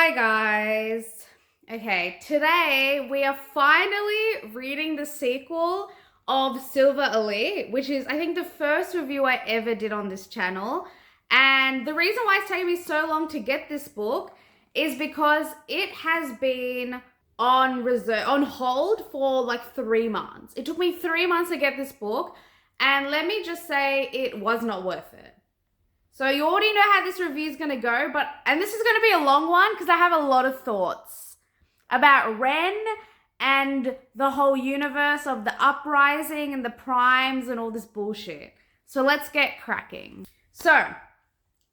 Hi guys. Okay, today we are finally reading the sequel of Silver Elite, which is I think the first review I ever did on this channel. And the reason why it's taken me so long to get this book is because it has been on hold for like 3 months. It took me 3 months to get this book, and let me just say it was not worth it. So you already know how this review is going to go, and this is going to be a long one because I have a lot of thoughts about Ren and the whole universe of the uprising and the primes and all this bullshit. So let's get cracking. So,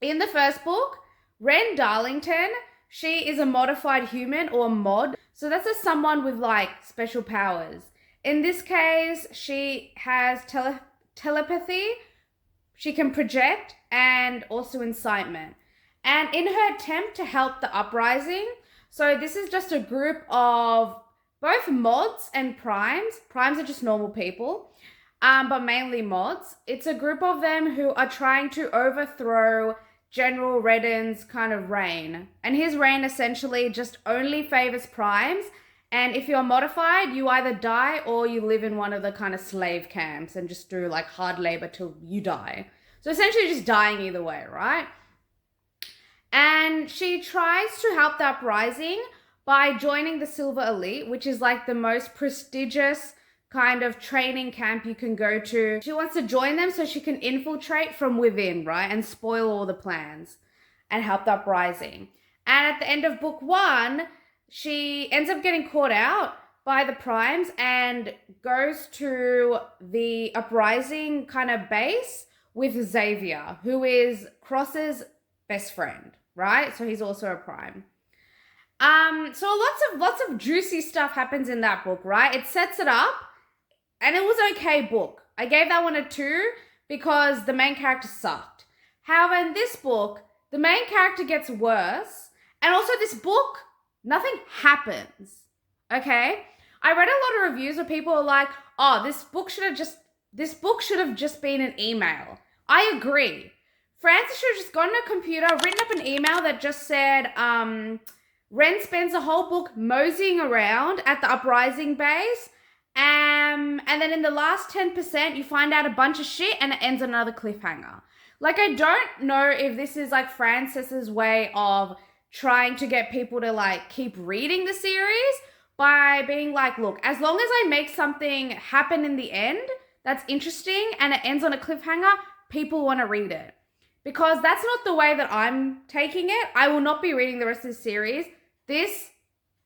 in the first book, Ren Darlington, she is a modified human or mod. So that's someone with like special powers. In this case, she has telepathy. She can project and also incitement. And in her attempt to help the uprising, so this is just a group of both mods and primes. Primes are just normal people, but mainly mods. It's a group of them who are trying to overthrow General Redden's kind of reign. And his reign essentially just only favors primes. And if you're modified, you either die or you live in one of the kind of slave camps and just do like hard labor till you die. So essentially just dying either way, right? And she tries to help the uprising by joining the Silver Elite, which is like the most prestigious kind of training camp you can go to. She wants to join them so she can infiltrate from within, right? And spoil all the plans and help the uprising. And at the end of book one, she ends up getting caught out by the primes and goes to the uprising kind of base with Xavier, who is Cross's best friend, right? So he's also a prime. So lots of juicy stuff happens in that book, right? It sets it up, and it was an okay book. I gave that one a 2 because the main character sucked. However, in this book, the main character gets worse, and also this book, nothing happens, okay? I read a lot of reviews where people are like, oh, this book should have just been an email. I agree. Francis should have just gotten a computer, written up an email that just said, Ren spends the whole book moseying around at the uprising base, and then in the last 10%, you find out a bunch of shit and it ends on another cliffhanger. Like, I don't know if this is like Francis's way of trying to get people to like keep reading the series by being like, look, as long as I make something happen in the end that's interesting and it ends on a cliffhanger, people want to read it. Because that's not the way that I'm taking it. I will not be reading the rest of the series. This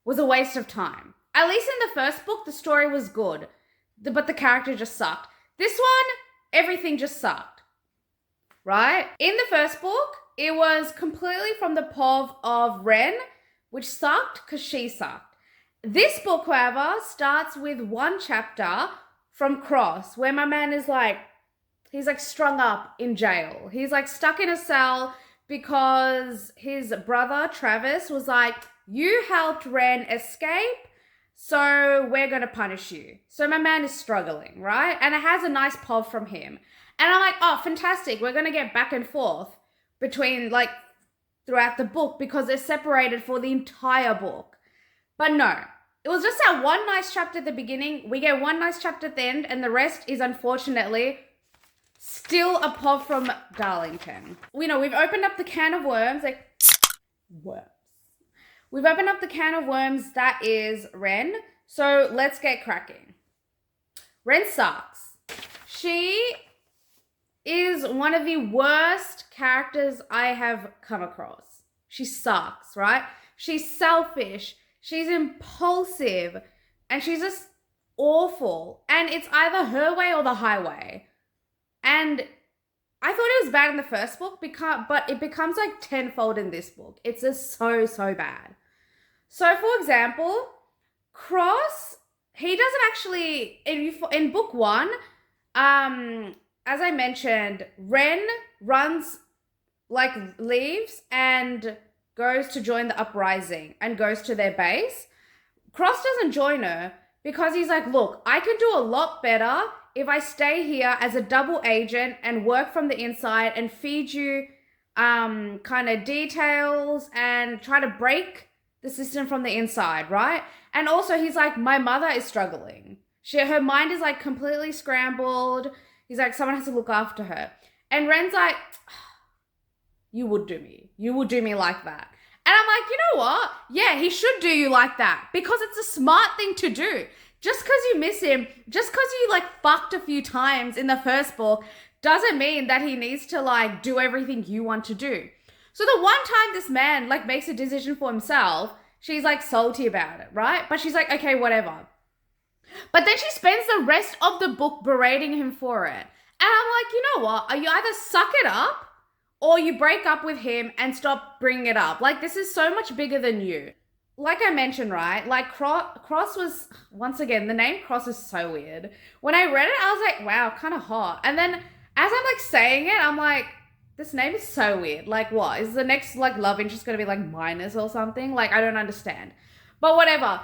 was a waste of time. At least in the first book, the story was good, but the character just sucked. This one, everything just sucked, right? In the first book, it was completely from the POV of Ren, which sucked because she sucked. This book, however, starts with one chapter from Cross, where my man is like, he's like strung up in jail. He's like stuck in a cell because his brother, Travis, was like, you helped Ren escape, so we're going to punish you. So my man is struggling, right? And it has a nice POV from him. And I'm like, oh, fantastic. We're going to get back and forth between like throughout the book because they're separated for the entire book. But no, it was just that one nice chapter at the beginning. We get one nice chapter at the end, and the rest is unfortunately still a POV from Darlington. We've opened up the can of worms, like worms. We've opened up the can of worms that is Ren. So let's get cracking. Ren sucks. She is one of the worst characters I have come across. She sucks, right? She's selfish. She's impulsive. And she's just awful. And it's either her way or the highway. And I thought it was bad in the first book, but it becomes like tenfold in this book. It's just so bad. So, for example, Cross, he doesn't actually, in book one, as I mentioned, Ren leaves and goes to join the uprising and goes to their base. Cross doesn't join her because he's like, look, I can do a lot better if I stay here as a double agent and work from the inside and feed you kind of details and try to break the system from the inside, right? And also he's like, my mother is struggling. Her mind is like completely scrambled. He's like, someone has to look after her. And Ren's like, you would do me. You would do me like that. And I'm like, you know what? Yeah, he should do you like that because it's a smart thing to do. Just because you miss him, just because you like fucked a few times in the first book, doesn't mean that he needs to like do everything you want to do. So the one time this man like makes a decision for himself, she's like salty about it, right? But she's like, okay, whatever. But then she spends the rest of the book berating him for it. And I'm like, you know what? You either suck it up or you break up with him and stop bringing it up. Like, this is so much bigger than you. Like I mentioned, right? Like, Cross was, once again, the name Cross is so weird. When I read it, I was like, wow, kind of hot. And then as I'm like saying it, I'm like, this name is so weird. Like, what? Is the next like love interest going to be like Minus or something? Like, I don't understand. But whatever.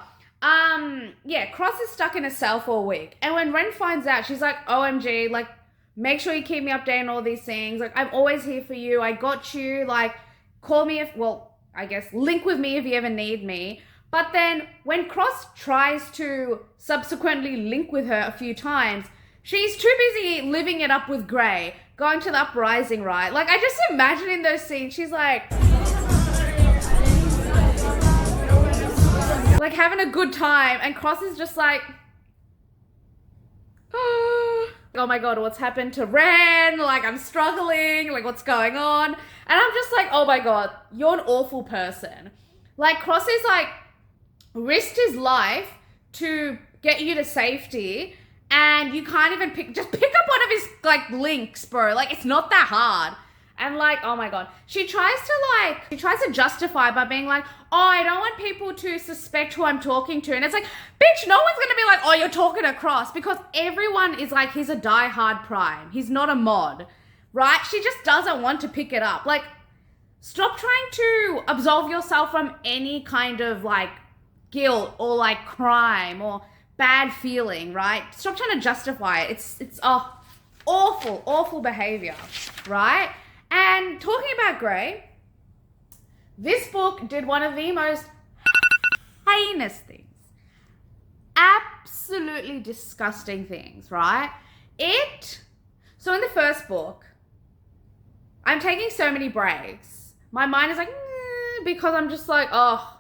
Yeah, Cross is stuck in a cell for a week. And when Ren finds out, she's like, OMG, like, make sure you keep me updated on all these things. Like, I'm always here for you. I got you. Like, call me if, well, I guess, link with me if you ever need me. But then when Cross tries to subsequently link with her a few times, she's too busy living it up with Grey, going to the uprising, right? Like, I just imagine in those scenes, she's like having a good time, and Cross is just like, oh my god, what's happened to Ren? Like, I'm struggling, like, what's going on? And I'm just like, oh my god, you're an awful person. Like, Cross is like risked his life to get you to safety, and you can't even pick up one of his like links, bro. Like, it's not that hard. And like, oh my god, she tries to justify by being like, oh, I don't want people to suspect who I'm talking to. And it's like, bitch, no one's gonna be like, oh, you're talking to Cross, because everyone is like, he's a diehard Prime. He's not a mod, right? She just doesn't want to pick it up. Like, stop trying to absolve yourself from any kind of like guilt or like crime or bad feeling, right? Stop trying to justify it. It's awful behavior, right? And talking about Grey, this book did one of the most heinous things. Absolutely disgusting things, right? So in the first book, I'm taking so many breaks. My mind is like, because I'm just like, oh,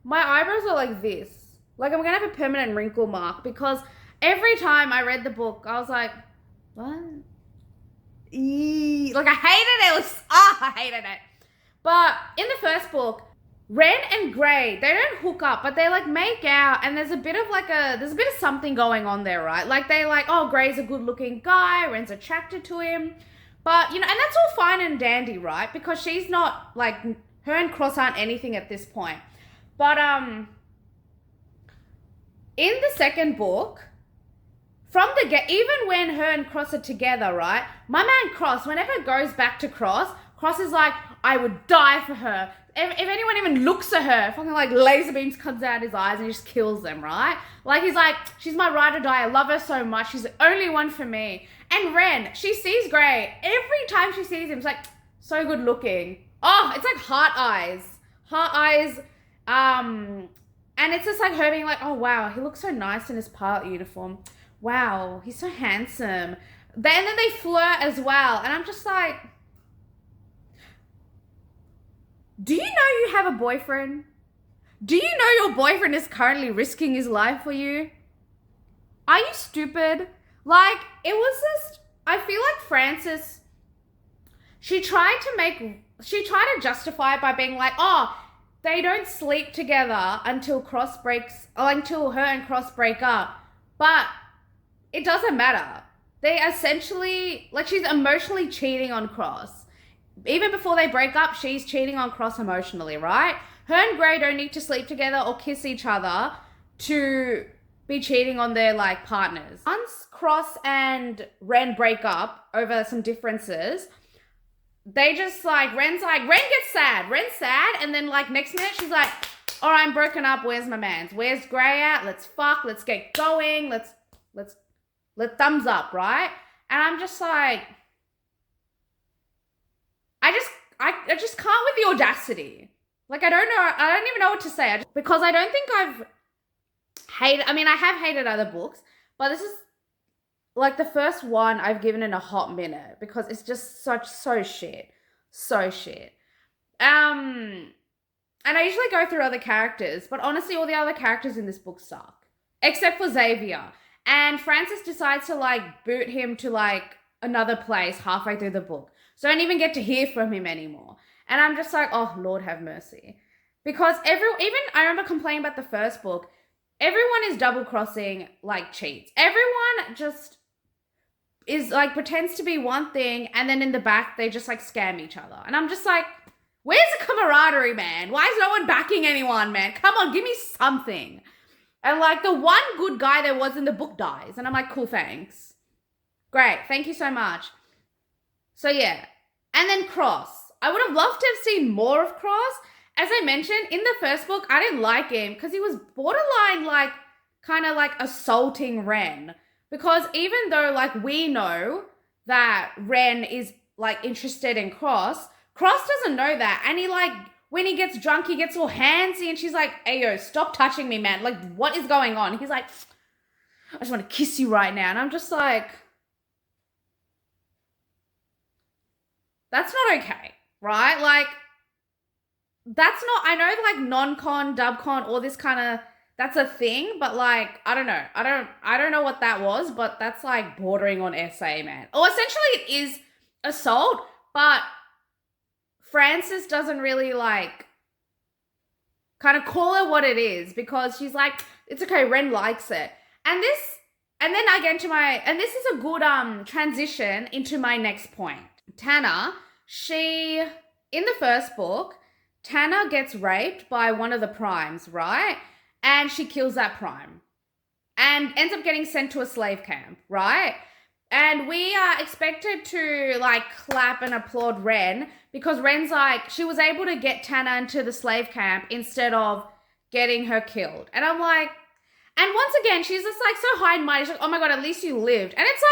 my eyebrows are like this. Like, I'm going to have a permanent wrinkle mark because every time I read the book, I was like, what? Like, I hated it. I hated it. But in the first book, Ren and Grey, they don't hook up, but they like make out, and there's a bit of something going on there, right? Like, they like, oh, Grey's a good looking guy, Ren's attracted to him. But, you know, and that's all fine and dandy, right? Because she's not like, her and Cross aren't anything at this point. But in the second book, even when her and Cross are together, right? My man Cross, whenever it goes back to Cross is like, I would die for her. If anyone even looks at her, fucking like laser beams comes out his eyes and he just kills them, right? Like, he's like, she's my ride or die. I love her so much. She's the only one for me. And Ren, she sees Grey. Every time she sees him, it's like, so good looking. Oh, it's like heart eyes. And it's just like her being like, oh wow, he looks so nice in his pilot uniform. Wow, he's so handsome. And then they flirt as well. And I'm just like, do you know you have a boyfriend? Do you know your boyfriend is currently risking his life for you? Are you stupid? Like, it was just, I feel like Frances, she tried to justify it by being like, oh, they don't sleep together until her and Cross break up. But it doesn't matter. They essentially, like, she's emotionally cheating on Cross. Even before they break up, she's cheating on Cross emotionally, right? Her and Grey don't need to sleep together or kiss each other to be cheating on their, like, partners. Once Cross and Ren break up over some differences, they just, like, Ren gets sad. Ren's sad, and then, like, next minute, she's like, all right, I'm broken up. Where's my mans? Where's Grey at? Let's fuck. Let's get going. Let's thumbs up, right? And I'm just like, I just can't with the audacity. Like, I don't even know what to say. Because I don't think I've hated, I mean, I have hated other books, but this is like the first one I've given in a hot minute because it's just so shit. So shit. And I usually go through other characters, but honestly, all the other characters in this book suck. Except for Xavier. And Francis decides to like boot him to like another place halfway through the book. So I don't even get to hear from him anymore. And I'm just like, oh, Lord have mercy. Because even I remember complaining about the first book, everyone is double crossing like cheats. Everyone just is like pretends to be one thing and then in the back they just like scam each other. And I'm just like, where's the camaraderie, man? Why is no one backing anyone, man? Come on, give me something. And like the one good guy there was in the book dies. And I'm like, cool, thanks. Great, thank you so much. So yeah. And then Cross. I would have loved to have seen more of Cross. As I mentioned, in the first book, I didn't like him because he was borderline like kind of like assaulting Ren. Because even though like we know that Ren is like interested in Cross doesn't know that. And he like, when he gets drunk, he gets all handsy and she's like, hey, yo, stop touching me, man. Like, what is going on? He's like, I just want to kiss you right now. And I'm just like, that's not okay, right? Like, that's not, I know like non-con, dub-con, all this kind of, that's a thing, but like, I don't know. I don't know what that was, but that's like bordering on SA, man. Oh, essentially it is assault, but Frances doesn't really like kind of call it what it is because she's like, it's okay, Ren likes it. And then I get into and this is a good transition into my next point. Tanner, in the first book, Tanner gets raped by one of the primes, right? And she kills that prime and ends up getting sent to a slave camp, right? And we are expected to like clap and applaud Ren because Ren's like, she was able to get Tanner into the slave camp instead of getting her killed. And I'm like, and once again, she's just like so high and mighty. She's like, oh my God, at least you lived. And it's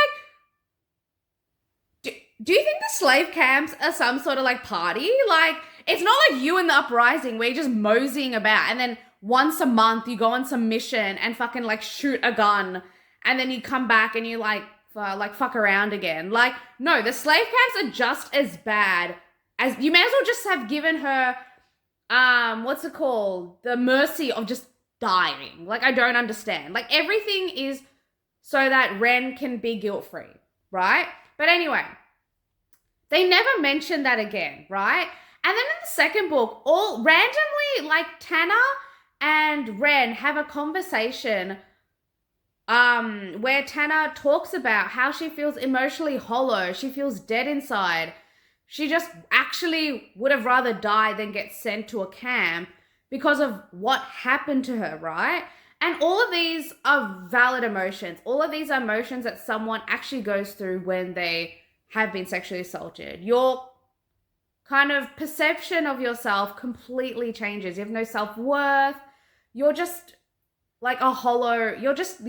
like, do you think the slave camps are some sort of like party? Like, it's not like you in the uprising where you're just moseying about and then once a month you go on some mission and fucking like shoot a gun and then you come back and you like fuck around again. Like, no, the slave camps are just as bad as, you may as well just have given her, what's it called? The mercy of just dying. Like, I don't understand. Like, everything is so that Ren can be guilt-free, right? But anyway, they never mention that again, right? And then in the second book, all randomly, like, Tanner and Ren have a conversation where Tanner talks about how she feels emotionally hollow. She feels dead inside. She just actually would have rather died than get sent to a camp because of what happened to her, right? And all of these are valid emotions. All of these are emotions that someone actually goes through when they have been sexually assaulted. Your kind of perception of yourself completely changes. You have no self-worth. You're just like a hollow, you're just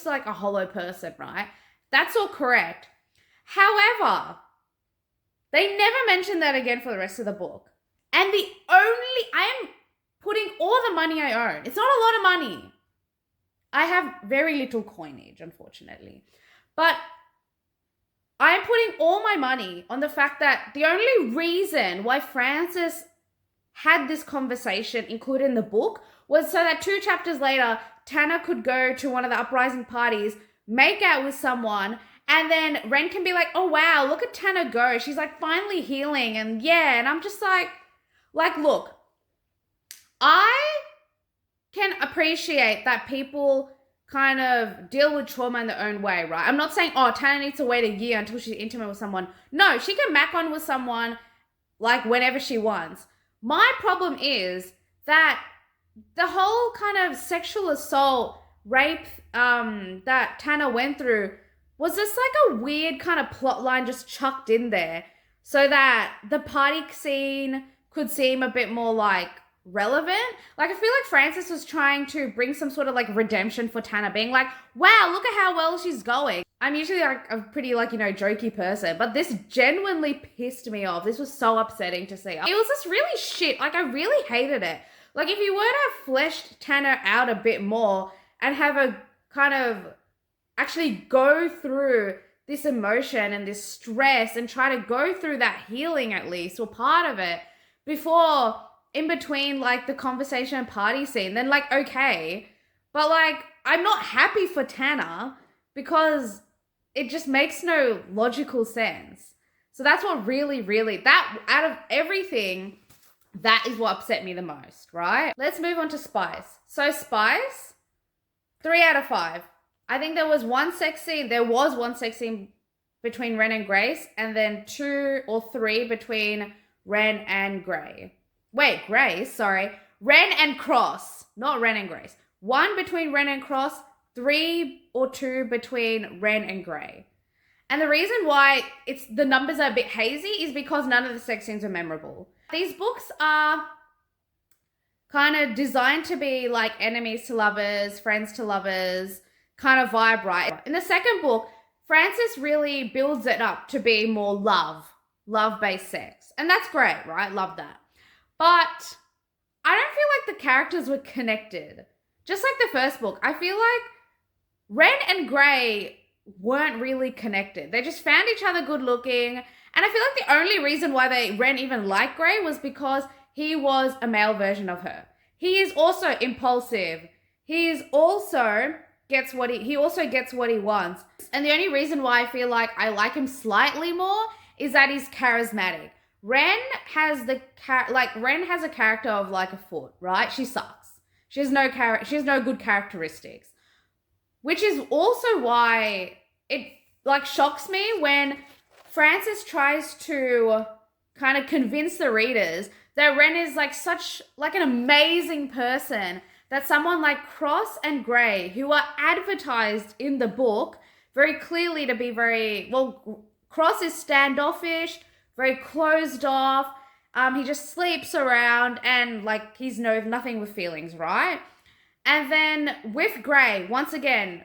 like a hollow person, right? That's all correct. However, they never mention that again for the rest of the book. And I am putting all the money I own. It's not a lot of money. I have very little coinage, unfortunately. But I am putting all my money on the fact that the only reason why Frances had this conversation included in the book was so that 2 chapters later, Tanner could go to one of the uprising parties, make out with someone, and then Ren can be like, oh wow, look at Tanner go. She's like finally healing. And yeah, and I'm just like, look, I can appreciate that people kind of deal with trauma in their own way, right? I'm not saying, oh, Tanner needs to wait a year until she's intimate with someone. No, she can mac on with someone like whenever she wants. My problem is that the whole kind of sexual assault, rape that Tanner went through was just like a weird kind of plot line just chucked in there so that the party scene could seem a bit more like relevant. Like, I feel like Frances was trying to bring some sort of like redemption for Tanner, being like, wow, look at how well she's going. I'm usually like a pretty like, jokey person, but this genuinely pissed me off. This was so upsetting to see. It was just really shit. Like I really hated it. Like if you were to have fleshed Tanner out a bit more and have a kind of actually go through this emotion and this stress and try to go through that healing at least, or part of it, before in between like the conversation and party scene, then like okay. But like I'm not happy for Tanner because it just makes no logical sense. So that's what really, that out of everything, that is what upset me the most, right? Let's move on to Spice. So Spice, 3 out of 5. I think there was one sex scene between Ren and Grace, and then 2 or 3 between Ren and Gray. Wait, Grace, sorry. Ren and Cross, not Ren and Grace. 1 between Ren and Cross, 3 or 2 between Ren and Gray. And the reason why the numbers are a bit hazy is because none of the sex scenes are memorable. These books are kind of designed to be like enemies to lovers, friends to lovers, kind of vibe, right? In the second book, Frances really builds it up to be more love-based sex. And that's great, right? Love that. But I don't feel like the characters were connected. Just like the first book, I feel like Ren and Gray weren't really connected. They just found each other good looking. And I feel like the only reason why Ren even liked Gray was because he was a male version of her. He is also impulsive. He also gets what he wants. And the only reason why I feel like I like him slightly more is that he's charismatic. Ren has a character of like a foot, right? She sucks. She has no good characteristics. Which is also why it like shocks me when Frances tries to kind of convince the readers that Ren is like such like an amazing person, that someone like Cross and Gray, who are advertised in the book very clearly to be Cross is standoffish, very closed off. He just sleeps around and like he's nothing with feelings, right? And then with Gray, once again,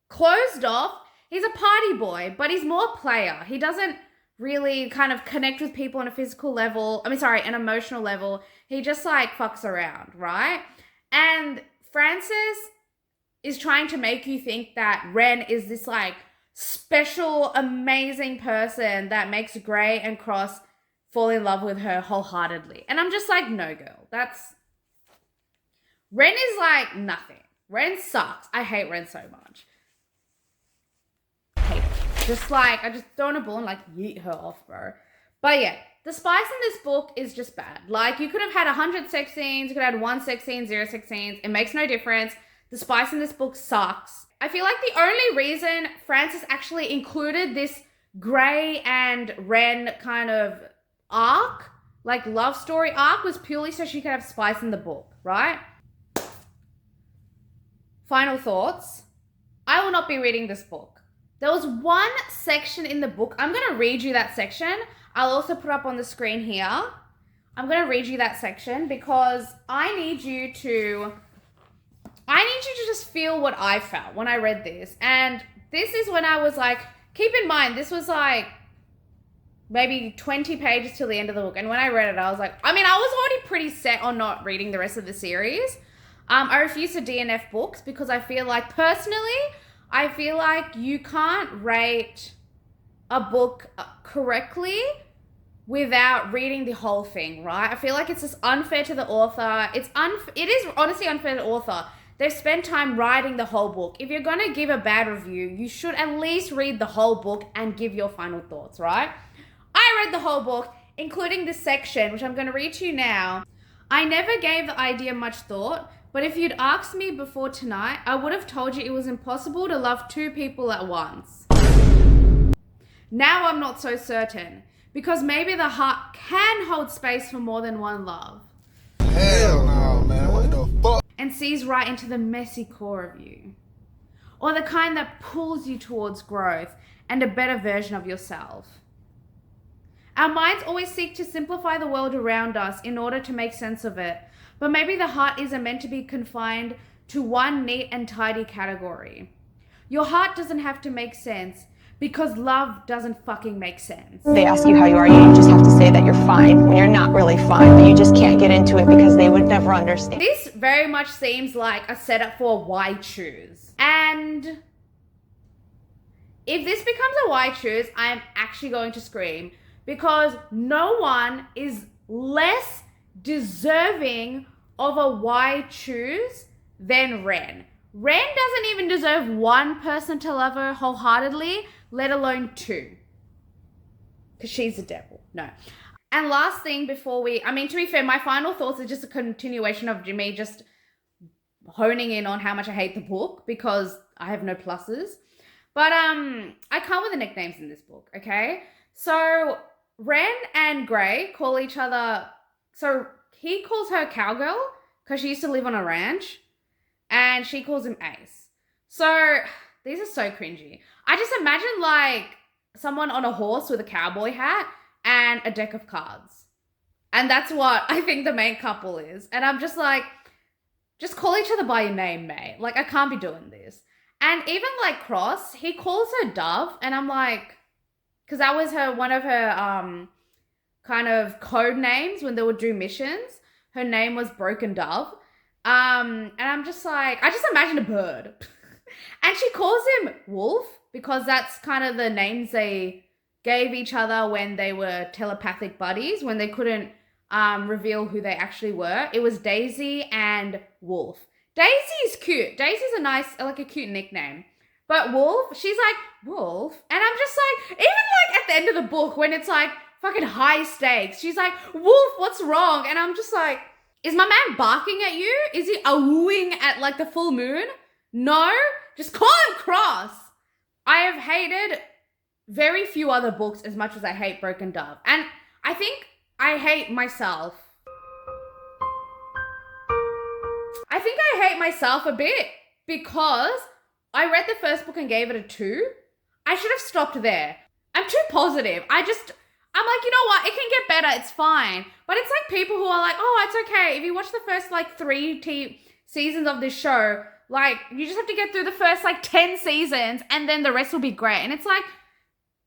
closed off. He's a party boy, but he's more player. He doesn't really kind of connect with people on a physical level. An emotional level. He just like fucks around, right? And Frances is trying to make you think that Ren is this like special, amazing person that makes Gray and Cross fall in love with her wholeheartedly. And I'm just like, no, girl, Ren is like nothing. Ren sucks. I hate Ren so much. I hate her. I just throw in a ball and like yeet her off, bro. But yeah, the spice in this book is just bad. Like you could have had 100 sex scenes, you could have had 1 sex scene, 0 sex scenes. It makes no difference. The spice in this book sucks. I feel like the only reason Frances actually included this Gray and Ren kind of arc, like love story arc, was purely so she could have spice in the book, right? Final thoughts. I will not be reading this book. There was one section in the book. I'm going to read you that section. I'll also put up on the screen here. I'm going to read you that section because I need you to just feel what I felt when I read this. And this is when I was like, keep in mind, this was like maybe 20 pages till the end of the book. And when I read it, I was like, I was already pretty set on not reading the rest of the series. I refuse to DNF books because I feel like, personally, you can't rate a book correctly without reading the whole thing, right? I feel like it's just unfair to the author. It is honestly unfair to the author. They've spent time writing the whole book. If you're going to give a bad review, you should at least read the whole book and give your final thoughts, right? I read the whole book, including this section, which I'm going to read to you now. I never gave the idea much thought, but if you'd asked me before tonight, I would have told you it was impossible to love 2 people at once. Now I'm not so certain, because maybe the heart can hold space for more than one love. Hell no, man. What the fuck? And sees right into the messy core of you. Or the kind that pulls you towards growth and a better version of yourself. Our minds always seek to simplify the world around us in order to make sense of it. But maybe the heart isn't meant to be confined to one neat and tidy category. Your heart doesn't have to make sense because love doesn't fucking make sense. They ask you how you are, you just have to say that you're fine when you're not really fine, but you just can't get into it because they would never understand. This very much seems like a setup for why choose. And if this becomes a why choose, I am actually going to scream because no one is less deserving of a why choose than Ren. Ren doesn't even deserve one person to love her wholeheartedly, let alone two. Because she's a devil. No. And last thing before to be fair, my final thoughts is just a continuation of me just honing in on how much I hate the book because I have no pluses. But I come with the nicknames in this book, okay? So Ren and Gray call each other, so he calls her Cowgirl because she used to live on a ranch, and she calls him Ace. So these are so cringy. I just imagine like someone on a horse with a cowboy hat and a deck of cards. And that's what I think the main couple is. And I'm just like, just call each other by your name, mate. Like, I can't be doing this. And even like Cross, he calls her Dove, and I'm like, because that was one of her kind of code names when they would do missions. Her name was Broken Dove. And I'm just like, I just imagine a bird. And she calls him Wolf because that's kind of the names they gave each other when they were telepathic buddies, when they couldn't reveal who they actually were. It was Daisy and Wolf. Daisy is cute. Daisy's a nice, like a cute nickname. But Wolf, she's like, Wolf? And I'm just like, even like at the end of the book when it's like fucking high stakes, she's like, Wolf, what's wrong? And I'm just like, is my man barking at you? Is he a-wooing at like the full moon? No? Just call him Cross. I have hated very few other books as much as I hate Broken Dove. And I think I hate myself. I think I hate myself a bit because I read the first book and gave it a 2. I should have stopped there. I'm too positive. I'm like, you know what? It can get better. It's fine. But it's like people who are like, oh, it's okay. If you watch the first like 3 seasons of this show, like you just have to get through the first like 10 seasons and then the rest will be great. And it's like,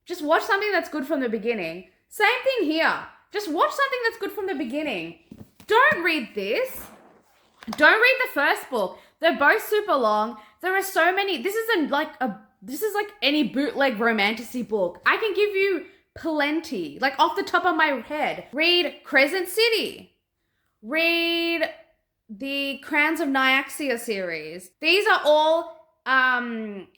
just watch something that's good from the beginning. Same thing here. Just watch something that's good from the beginning. Don't read this. Don't read the first book. They're both super long. There are so many. This is like any bootleg romantasy book. I can give you plenty, like off the top of my head. Read Crescent City. Read the Crowns of Nyaxia series. These are all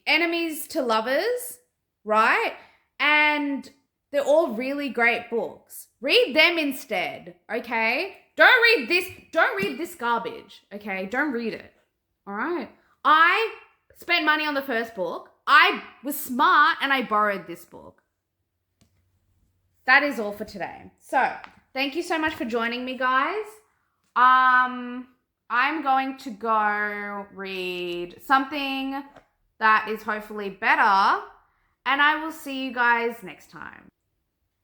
enemies to lovers, right? And they're all really great books. Read them instead, okay? Don't read this garbage, okay? Don't read it, all right? I spent money on the first book. I was smart and I borrowed this book. That is all for today. So, thank you so much for joining me, guys. I'm going to go read something that is hopefully better, and I will see you guys next time.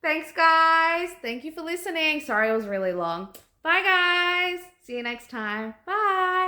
Thanks, guys. Thank you for listening. Sorry it was really long. Bye, guys. See you next time. Bye.